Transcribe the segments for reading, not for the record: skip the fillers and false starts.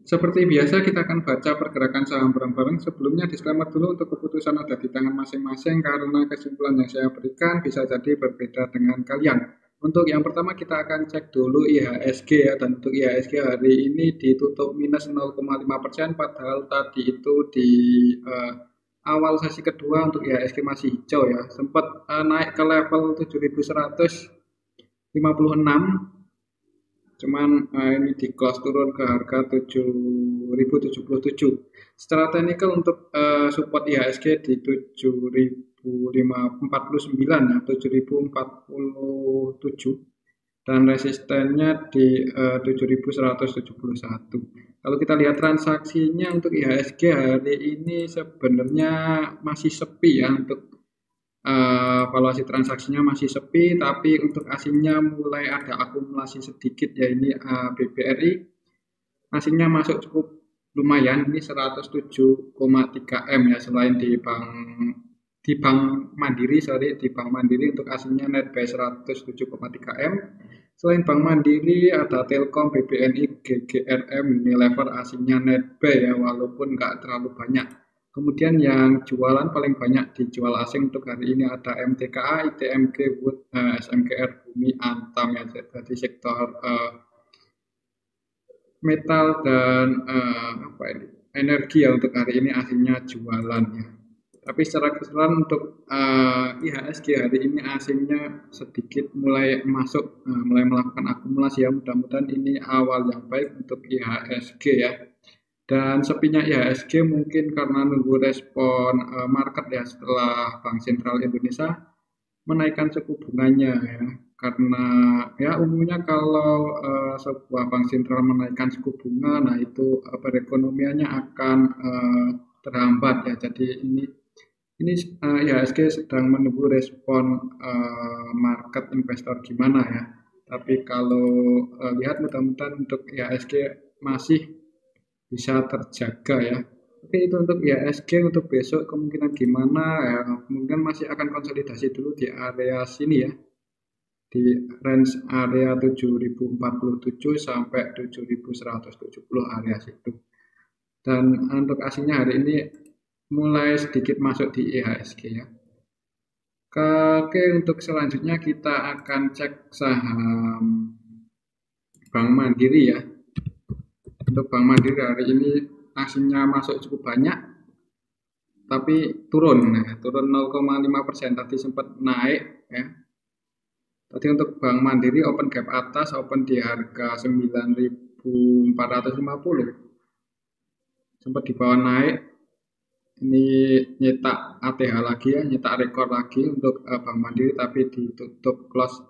Seperti biasa kita akan baca pergerakan saham bareng-bareng. Sebelumnya disclaimer dulu untuk keputusan ada di tangan masing-masing karena kesimpulan yang saya berikan bisa jadi berbeda dengan kalian. Untuk yang pertama kita akan cek dulu IHSG ya, dan untuk IHSG hari ini ditutup minus 0,5% padahal tadi itu di awal sesi kedua untuk IHSG masih hijau ya, sempat naik ke level 7.156. Cuman ini di close turun ke harga 7.077. Secara teknikal untuk support IHSG di 7.049 ya, 7.047, dan resistennya di 7.171. Kalau kita lihat transaksinya untuk IHSG hari ini sebenarnya masih sepi ya, untuk valuasi transaksinya masih sepi, tapi untuk asingnya mulai ada akumulasi sedikit ya, ini BBRI asingnya masuk cukup lumayan, ini 107,3 M ya, selain di Bank Mandiri, di Bank Mandiri untuk asingnya net by 107,3 M. Selain Bank Mandiri ada Telkom, BBNI, GGRM, Unilever asingnya net by ya, walaupun nggak terlalu banyak. Kemudian yang jualan paling banyak dijual asing untuk hari ini ada MTKA, ITMG, Wood, SMKR, Bumi, Antam ya, jadi sektor metal dan apa ini, energi ya, untuk hari ini asingnya jualan ya. Tapi secara keseluruhan untuk IHSG hari ini asingnya sedikit mulai masuk, mulai melakukan akumulasi ya. Mudah-mudahan ini awal yang baik untuk IHSG ya. Dan sepinya IHSG mungkin karena nunggu respon market ya, setelah Bank Sentral Indonesia menaikkan suku bunganya ya, karena ya umumnya kalau sebuah bank sentral menaikkan suku bunga, nah itu perekonomiannya akan terhambat ya. Jadi ini IHSG sedang menunggu respon market investor gimana ya. Tapi kalau lihat mudah-mudahan untuk IHSG masih bisa terjaga ya. Oke, itu untuk IHSG. Untuk besok kemungkinan gimana ya, kemungkinan masih akan konsolidasi dulu di area sini ya, di range area 7.047 sampai 7.170 area situ. Dan untuk asingnya hari ini mulai sedikit masuk di IHSG ya. Oke, untuk selanjutnya kita akan cek saham Bank Mandiri ya. Untuk Bank Mandiri hari ini asingnya masuk cukup banyak, tapi turun, nah, turun 0,5%. Tadi sempat naik ya. Tadi untuk Bank Mandiri open gap atas, open di harga 9.450. Sempat di bawah naik. Ini nyetak ATH lagi ya, nyetak rekor lagi untuk Bank Mandiri, tapi ditutup close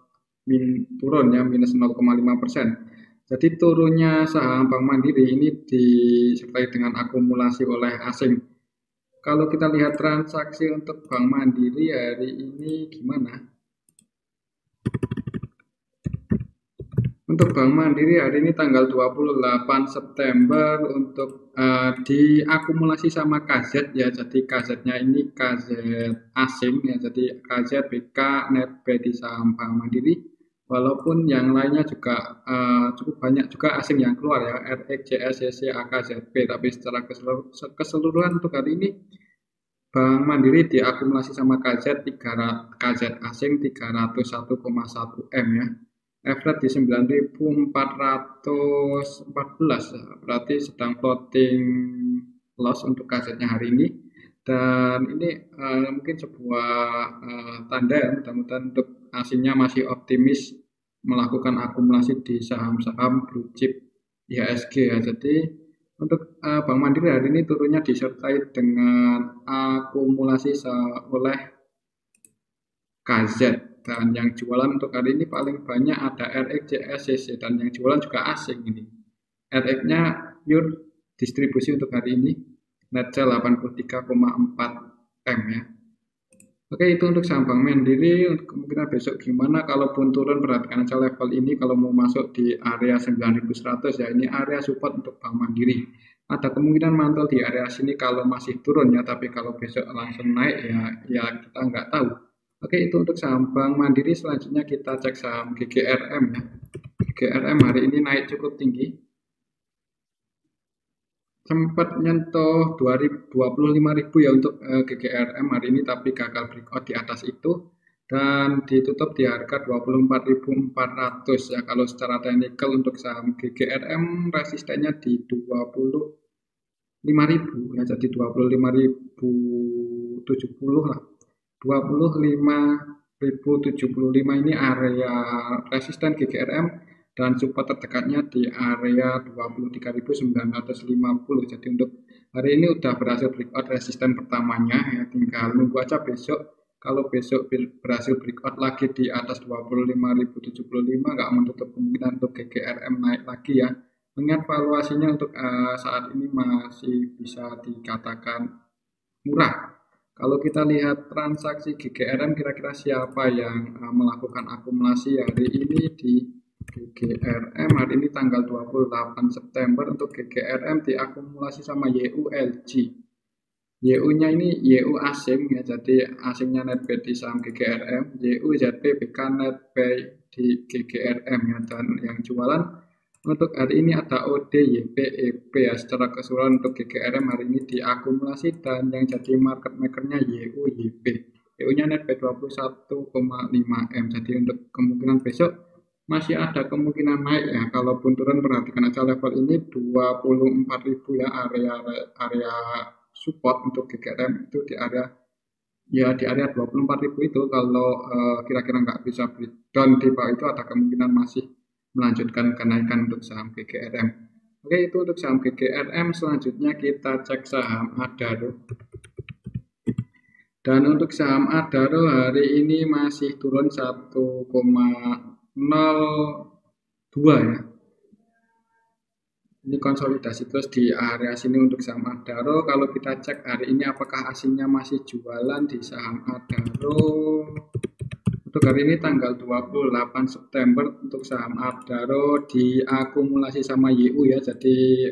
turun ya, minus 0,5%. Jadi turunnya saham Bank Mandiri ini disertai dengan akumulasi oleh asing. Kalau kita lihat transaksi untuk Bank Mandiri hari ini gimana? Untuk Bank Mandiri hari ini tanggal 28 September untuk diakumulasi sama KZ ya. Jadi KZ-nya ini KZ asing ya. Jadi KZ, BK, NetB di saham Bank Mandiri. Walaupun yang lainnya juga cukup banyak juga asing yang keluar ya. RX, JSCC, AKZB. Tapi secara keseluruhan untuk hari ini Bank Mandiri diakumulasi sama KZ, KZ asing 301,1 M ya. Average di 9.414 ya. Berarti sedang floating loss untuk KZ-nya hari ini. Dan ini mungkin sebuah tanda ya, mudah-mudahan untuk asingnya masih optimis melakukan akumulasi di saham-saham blue chip IHSG ya. Jadi untuk Bank Mandiri hari ini turunnya disertai dengan akumulasi oleh KZ, dan yang jualan untuk hari ini paling banyak ada RX, JSCC, dan yang jualan juga asing ini. RX-nya pure distribusi untuk hari ini, net sell 83,4 M ya. Oke, itu untuk saham Bank Mandiri. Untuk kemungkinan besok gimana, kalaupun turun perhatikan aja level ini. Kalau mau masuk di area 9.100 ya, ini area support untuk Bank Mandiri. Ada kemungkinan mantul di area sini kalau masih turun ya, tapi kalau besok langsung naik ya kita nggak tahu. Oke, itu untuk saham Bank Mandiri. Selanjutnya kita cek saham GGRM ya. GGRM hari ini naik cukup tinggi. sempat nyentuh 25.000 ya untuk GGRM hari ini, tapi gagal breakout di atas itu dan ditutup di harga 24.400 ya. Kalau secara teknikal untuk saham GGRM resistennya di 25.000 ya, jadi 25.070 lah. 25.075 ini area resisten GGRM dan support terdekatnya di area 23.950. Jadi untuk hari ini udah berhasil breakout resisten pertamanya ya, tinggal nunggu aja besok. Kalau besok berhasil breakout lagi di atas 25.075, nggak menutup kemungkinan untuk GGRM naik lagi ya. Mengingat valuasinya untuk saat ini masih bisa dikatakan murah. Kalau kita lihat transaksi GGRM, kira-kira siapa yang melakukan akumulasi hari ini di GGRM? Hari ini tanggal 28 September untuk GGRM diakumulasi sama YULG. YU-nya ini YU asing ya, jadi asingnya netbuy di saham GGRM, YU ZPBK netbuy di GGRM ya, dan yang jualan untuk hari ini ada OD, YP, EP ya. Secara keseluruhan untuk GGRM hari ini diakumulasi dan yang jadi market makernya YU, YP. YU-nya netbuy 21,5 M. Jadi untuk kemungkinan besok masih ada kemungkinan naik ya. Kalaupun turun, perhatikan aja level ini 24.000 ya, area support untuk GGRM itu di area 24.000 itu. Kalau kira-kira nggak bisa breakdown di bawah itu, ada kemungkinan masih melanjutkan kenaikan untuk saham GGRM. Oke, itu untuk saham GGRM. Selanjutnya kita cek saham Adaro. Dan untuk saham Adaro hari ini masih turun 1,02 ya. Ini konsolidasi terus di area sini untuk saham Adaro. Kalau kita cek hari ini apakah asingnya masih jualan di saham Adaro. Untuk hari ini tanggal 28 September untuk saham Adaro diakumulasi sama YU ya. Jadi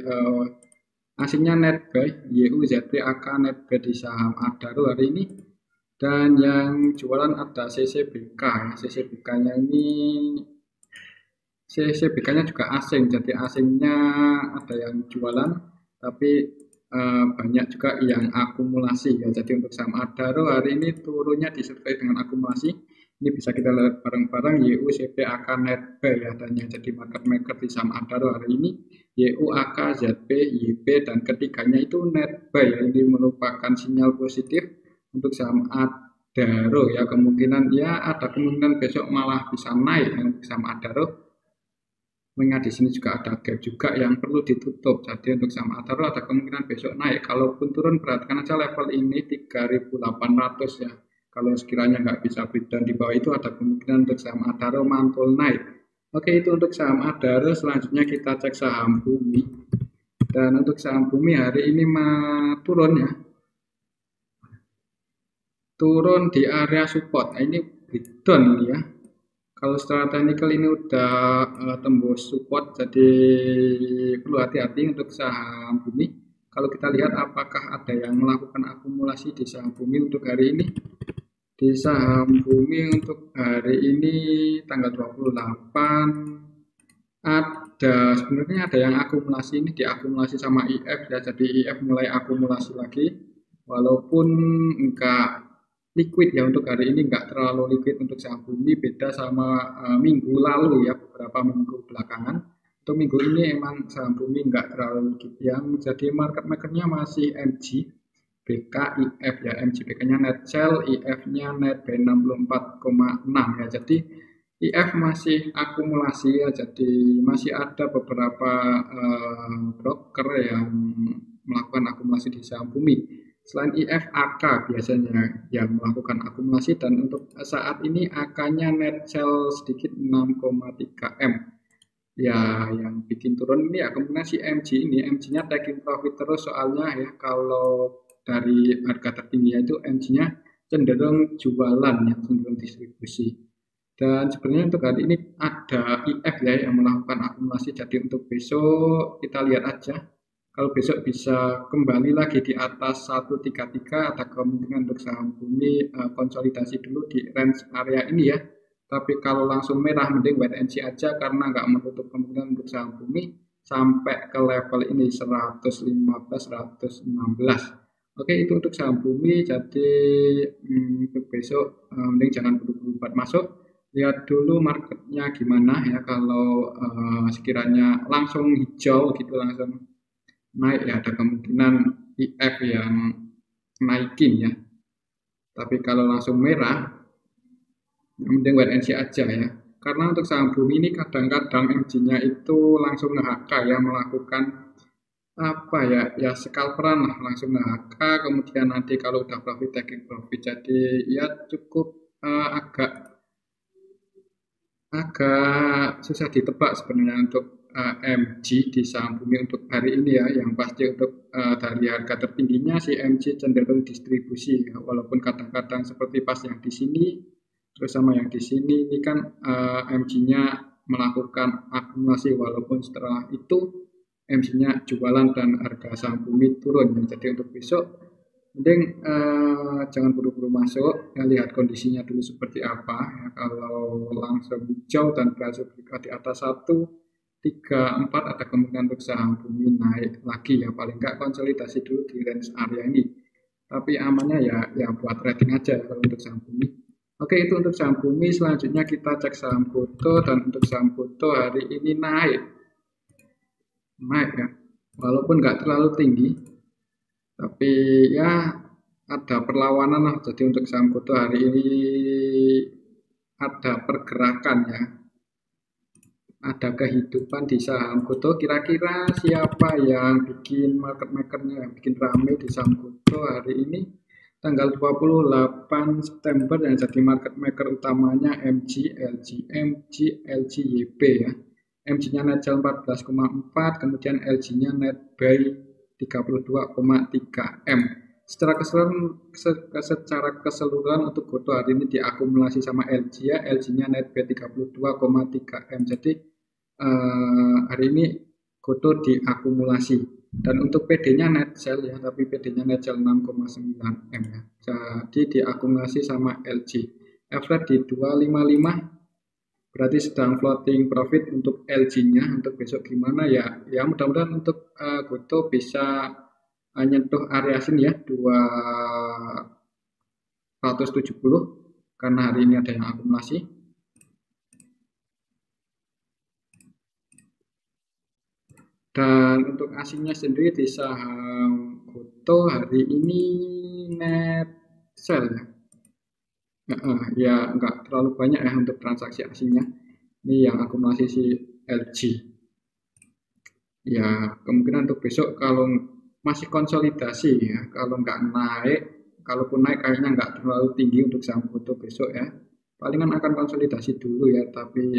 asingnya netbuy, YU ZPAK netbuy di saham Adaro hari ini. Dan yang jualan ada CCBK ya. CCBK-nya ini CCBK-nya juga asing, jadi asingnya ada yang jualan, tapi banyak juga yang akumulasi ya. Jadi untuk saham Adaro hari ini turunnya disertai dengan akumulasi. Ini bisa kita lihat bareng-bareng YU ZPAK netbuy ya, dan yang jadi market maker di saham Adaro hari ini YU AK ZP YP, dan ketiganya itu netbuy ya. Ini merupakan sinyal positif untuk saham Adaro ya. Kemungkinan ya, ada kemungkinan besok malah bisa naik ya, untuk saham Adaro. Mengingat di sini juga ada gap juga yang perlu ditutup. Jadi untuk saham Adaro ada kemungkinan besok naik. Kalaupun turun, perhatikan aja level ini 3.800 ya. Kalau sekiranya nggak bisa breakdown di bawah itu, ada kemungkinan untuk saham Adaro mantul naik. Oke, itu untuk saham Adaro. Selanjutnya kita cek saham Bumi. Dan untuk saham Bumi hari ini turun ya. Turun di area support. Nah, ini breakdown ini ya. Kalau secara teknikal ini udah tembus support, jadi perlu hati-hati untuk saham Bumi. Kalau kita lihat apakah ada yang melakukan akumulasi di saham Bumi untuk hari ini. Di saham Bumi untuk hari ini tanggal 28 sebenarnya ada yang akumulasi, ini diakumulasi sama IF ya. Jadi IF mulai akumulasi lagi, walaupun enggak liquid ya. Untuk hari ini enggak terlalu liquid untuk saham Bumi, beda sama minggu lalu ya, beberapa minggu belakangan. Untuk minggu ini emang saham Bumi enggak terlalu liquid. Yang jadi market makernya masih MG BK IF ya. MGBK-nya net sell, IF-nya net by 64,6 ya. Jadi IF masih akumulasi ya. Jadi masih ada beberapa broker yang melakukan akumulasi di saham Bumi. Selain IF, AK biasanya yang melakukan akumulasi, dan untuk saat ini AK-nya net sell sedikit 6,3 M. Ya, yang bikin turun ini akumulasi MG ini. MG-nya taking profit terus soalnya ya. Kalau dari harga tertingginya itu MG-nya cenderung jualan ya, cenderung distribusi. Dan sebenarnya untuk hari ini ada IF ya yang melakukan akumulasi. Jadi untuk besok kita lihat aja. Kalau besok bisa kembali lagi di atas 133, ada kemungkinan untuk saham Bumi konsolidasi dulu di range area ini ya. Tapi kalau langsung merah, mending wait and see aja, karena nggak menutup kemungkinan untuk saham Bumi sampai ke level ini 115, 116. Oke, itu untuk saham bumi. Jadi untuk besok mending jangan buru-buru buat masuk. Lihat dulu marketnya gimana ya. Kalau sekiranya langsung hijau gitu, langsung naik ya, ada kemungkinan IF yang naikin ya. Tapi kalau langsung merah, mending wait and see aja ya. Karena untuk saham bumi ini kadang-kadang MG-nya itu langsung nge-HK ya, melakukan apa ya, ya scalperan lah, langsung nge-HK, kemudian nanti kalau udah profit taking profit. Jadi ya cukup agak susah ditebak sebenarnya untuk MG di saham bumi untuk hari ini ya. Yang pasti untuk dari harga tertingginya si MG cenderung distribusi ya. Walaupun kadang-kadang seperti pas yang di sini terus sama yang di sini ini kan MG-nya melakukan akumulasi, walaupun setelah itu MG-nya jualan dan harga saham bumi turun ya. Jadi untuk besok mending jangan buru-buru masuk ya, lihat kondisinya dulu seperti apa ya. Kalau langsung hijau dan berhasil bergerak di atas 134, ada kemungkinan untuk saham bumi naik lagi ya, paling enggak konsolidasi dulu di range area ini. Tapi amannya ya buat trading aja kalau untuk saham bumi. Oke, itu untuk saham bumi. Selanjutnya kita cek saham Goto, dan untuk saham Goto hari ini naik ya, walaupun nggak terlalu tinggi, tapi ya ada perlawanan lah. Jadi untuk saham Goto hari ini ada pergerakan ya, ada kehidupan di saham Goto. Kira-kira siapa yang bikin market makernya, yang bikin rame di saham Goto hari ini tanggal 28 September, yang jadi market maker utamanya MG, LG, YP ya. MG-nya net sell 14,4, kemudian LG-nya net buy 32,3 M. Secara keseluruhan untuk Goto hari ini diakumulasi sama LG ya, LG-nya net buy 32,3 M. Jadi hari ini Goto diakumulasi. Dan untuk PD-nya net sell ya, tapi PD-nya net sell 6,9 M ya. Jadi diakumulasi sama LG. Average di 255, berarti sedang floating profit untuk LG-nya. Untuk besok gimana ya? Ya mudah-mudahan untuk Goto bisa nyentuh area sini ya, 270, karena hari ini ada yang akumulasi. Dan untuk asingnya sendiri di saham Goto hari ini net sell ya, nggak terlalu banyak ya untuk transaksi asingnya. Ini yang akumulasi si LG. Ya kemungkinan untuk besok kalau masih konsolidasi ya, kalau nggak naik, kalaupun naik kayaknya nggak terlalu tinggi untuk saham Goto besok ya. Palingan akan konsolidasi dulu ya, tapi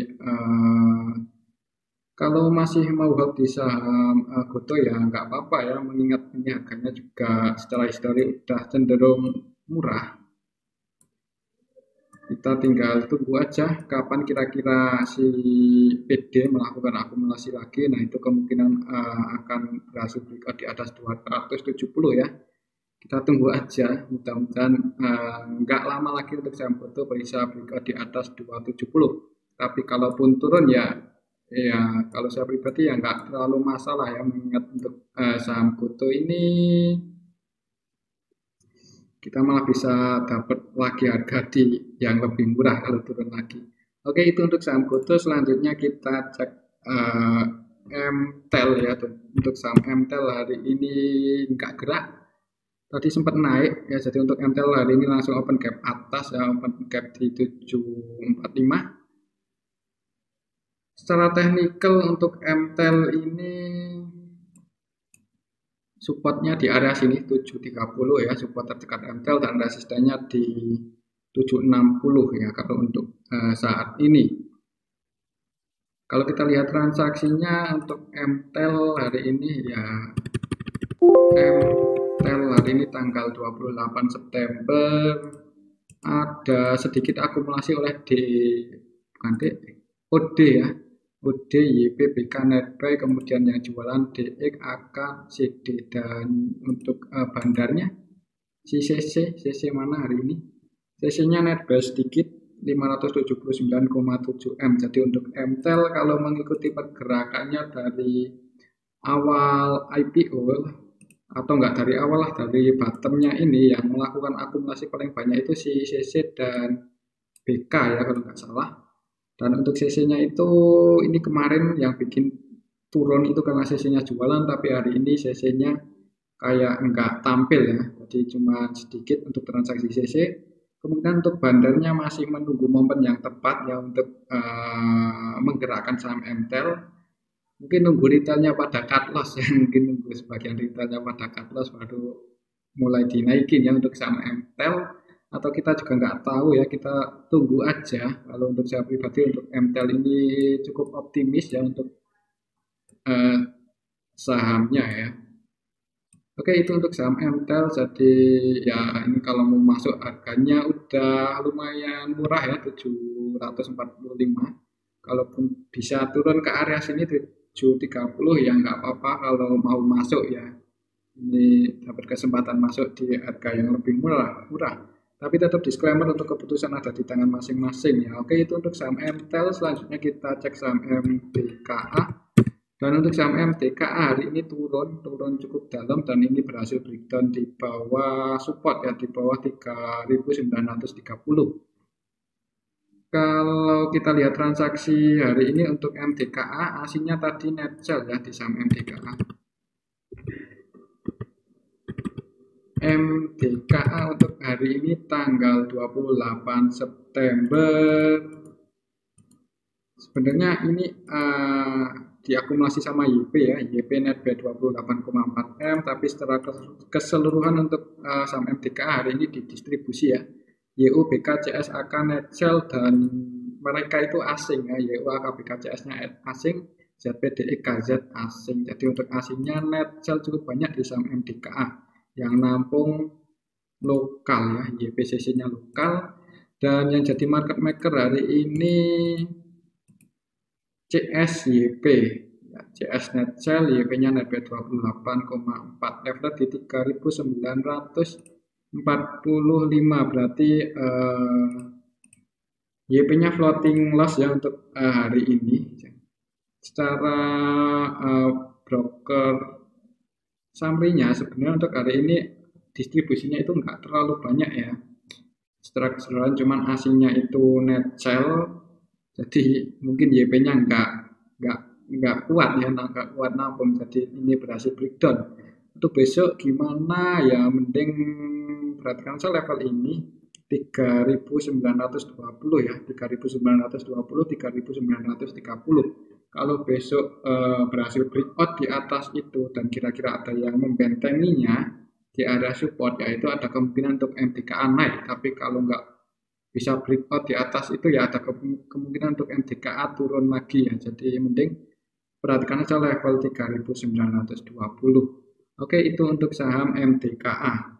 kalau masih mau hold di saham Goto ya nggak apa-apa ya, mengingat ini harganya juga secara histori udah cenderung murah. Kita tinggal tunggu aja kapan kira-kira si PD melakukan akumulasi lagi. Nah itu kemungkinan akan berhasil bergerak di atas 270 ya. Kita tunggu aja, mudah-mudahan nggak lama lagi untuk saham Goto bisa bergerak di atas 270. Tapi kalaupun turun ya kalau saya pribadi ya nggak terlalu masalah ya, mengingat untuk saham Goto ini kita malah bisa dapat lagi harga di yang lebih murah kalau turun lagi. Oke, itu untuk saham Goto. Selanjutnya kita cek MTEL ya. Untuk saham MTEL hari ini nggak gerak, tadi sempat naik ya. Jadi untuk MTEL hari ini langsung open gap atas ya, open gap di 745. Secara teknikal untuk MTEL ini supportnya di area sini 730 ya, support terdekat MTEL, dan resistennya di 760 ya kalau untuk saat ini. Kalau kita lihat transaksinya untuk MTEL hari ini ya, MTEL hari ini tanggal 28 September ada sedikit akumulasi oleh OD ya, OD, YP, BK, Netbuy, kemudian yang jualan DX, AK, CD, dan untuk bandarnya si CC mana hari ini? CC-nya Netbuy sedikit 579,7 M. Jadi untuk MTEL kalau mengikuti pergerakannya dari awal IPO atau enggak dari awal lah, dari bottomnya ini yang melakukan akumulasi paling banyak itu si CC dan BK ya kalau nggak salah. Dan untuk CC-nya itu ini kemarin yang bikin turun itu karena CC-nya jualan, tapi hari ini CC-nya kayak nggak tampil ya, jadi cuma sedikit untuk transaksi CC. Kemudian untuk bandarnya masih menunggu momen yang tepat ya untuk menggerakkan saham MTEL. Mungkin nunggu retailnya pada cut loss ya, mungkin nunggu sebagian retailnya pada cut loss baru mulai dinaikin ya untuk saham MTEL. Atau kita juga nggak tahu ya, kita tunggu aja. Kalau untuk saya pribadi untuk MTEL ini cukup optimis ya untuk sahamnya ya. Oke, itu untuk saham MTEL. Jadi ya ini kalau mau masuk harganya udah lumayan murah ya, 745. Kalaupun bisa turun ke area sini 730 ya nggak apa-apa kalau mau masuk ya. Ini dapat kesempatan masuk di harga yang lebih murah. Tapi tetap disclaimer untuk keputusan ada di tangan masing-masing ya. Oke, itu untuk saham MTEL. Selanjutnya kita cek saham MDKA. Dan untuk saham MDKA hari ini turun cukup dalam dan ini berhasil breakdown di bawah support ya, di bawah 3.930. Kalau kita lihat transaksi hari ini untuk MDKA, aslinya tadi net sell ya di saham MDKA. MDKA untuk hari ini tanggal 28 September. Sebenarnya ini diakumulasi sama YP ya, YP net B28,4 M, tapi secara keseluruhan untuk saham MDKA hari ini didistribusi ya. YU, BK, CS, AK, net sell dan mereka itu asing ya, YU, AK, BK, CS-nya asing, ZPDE, KZ asing. Jadi untuk asingnya net sell cukup banyak di saham MDKA yang nampung lokal ya, YPCC-nya lokal. Dan yang jadi market maker hari ini CSYP ya, CS net sell, YP-nya net B28,4, level di 3.945, berarti YP-nya floating loss ya untuk hari ini. Secara broker summary-nya sebenarnya untuk hari ini distribusinya itu nggak terlalu banyak ya. Secara keseluruhan cuman asingnya itu net sell. Jadi mungkin YP-nya nggak kuat ya, nggak kuat nampung. Jadi ini berhasil breakdown. Untuk besok gimana ya, mending perhatikan saya level ini 3.920 ya, 3.920, 3.930. Kalau besok berhasil breakout di atas itu dan kira-kira ada yang membentenginya di area support, yaitu ada kemungkinan untuk MDKA naik. Tapi kalau nggak bisa breakout di atas itu ya ada kemungkinan untuk MDKA turun lagi ya. Jadi mending perhatikan saja level 3.920. Oke, itu untuk saham MDKA.